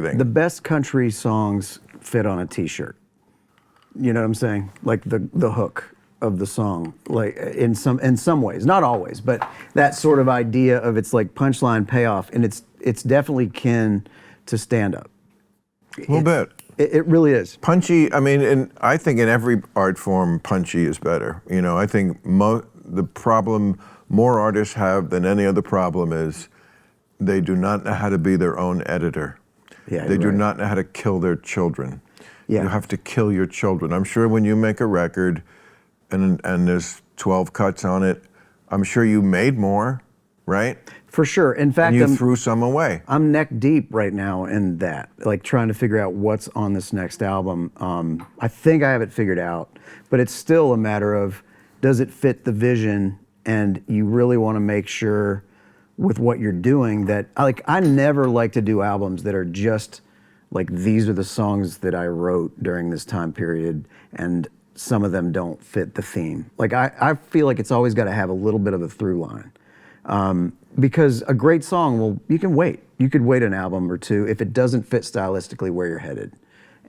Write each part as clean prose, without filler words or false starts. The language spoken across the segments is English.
everything. The best country songs fit on a T-shirt. You know what I'm saying? Like the hook of the song, like in some ways, not always, but that sort of idea of it's like punchline payoff, and it's definitely kin to stand up. A little bit. It really is. Punchy, I mean, I think in every art form, punchy is better. You know, I think the problem more artists have than any other problem is they do not know how to be their own editor. Yeah, they do not know how to kill their children. Yeah. You have to kill your children. I'm sure when you make a record and there's 12 cuts on it, I'm sure you made more, right? For sure. In fact, and you threw some away. I'm neck deep right now in that, like trying to figure out what's on this next album. I think I have it figured out, but it's still a matter of, does it fit the vision? And you really want to make sure with what you're doing that, like, I never like to do albums that are just like, these are the songs that I wrote during this time period, and some of them don't fit the theme. Like, I feel like it's always got to have a little bit of a through line. Because a great song, well, you can wait. You could wait an album or two if it doesn't fit stylistically where you're headed.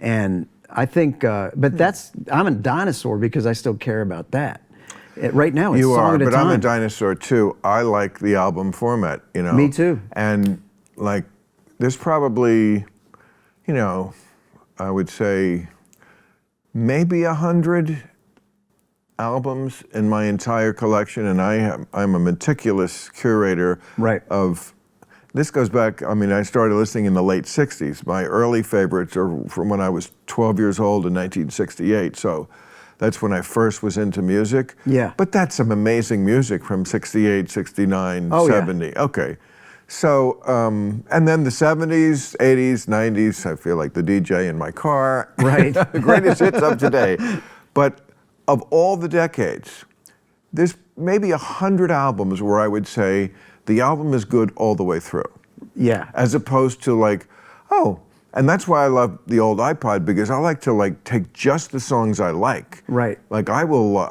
And I think, but I'm a dinosaur because I still care about that. Right now, it's song at a time. You are, but I'm a dinosaur too. I like the album format, you know. Me too. And like, there's probably, you know, I would say maybe 100 albums in my entire collection, and I'm a meticulous curator of. This goes back, I mean, I started listening in the late 60s. My early favorites are from when I was 12 years old in 1968, so that's when I first was into music. Yeah. But that's some amazing music from 68, 69, 70. Yeah. Okay. So, and then the 70s, 80s, 90s, I feel like the DJ in my car. Right. The greatest hits of today. But of all the decades, there's maybe 100 albums where I would say the album is good all the way through. Yeah. As opposed to like, oh, and that's why I love the old iPod, because I like to like take just the songs I like. Right. Like I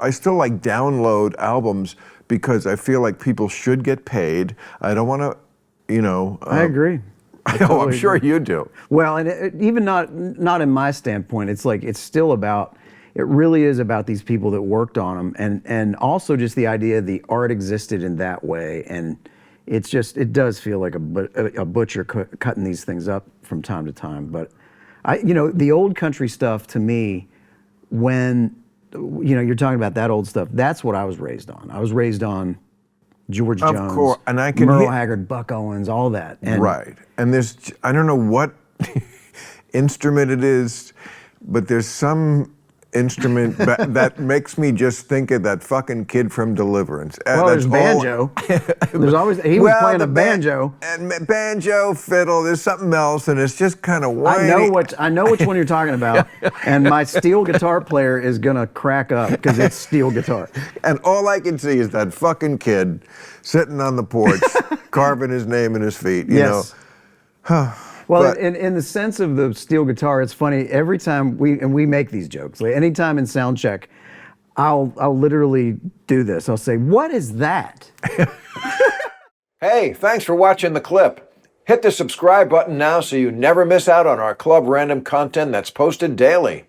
still like download albums because I feel like people should get paid. I don't want to, you know. I agree. I'm sure you do. Well, and even not in my standpoint, it's like, it's still about, it really is about these people that worked on them, and also just the idea the art existed in that way, and it's just, it does feel like a butcher cutting these things up from time to time. But you know, the old country stuff to me, when, you know, you're talking about that old stuff, that's what I was raised on. I was raised on George Jones, of course, and I can Merle Haggard, Buck Owens, all that. And right, and there's, I don't know what instrument it is, but there's some instrument that makes me just think of that fucking kid from Deliverance. Well, there's banjo. There's always, he was playing a banjo. And banjo, fiddle, there's something else, and it's just kind of whiny. I know which one you're talking about, and my steel guitar player is gonna crack up because it's steel guitar. And all I can see is that fucking kid sitting on the porch, carving his name in his feet, you know. Well, in the sense of the steel guitar, it's funny, every time we make these jokes, like anytime in sound check, I'll literally do this. I'll say, "What is that?" Hey, thanks for watching the clip. Hit the subscribe button now so you never miss out on our Club Random content that's posted daily.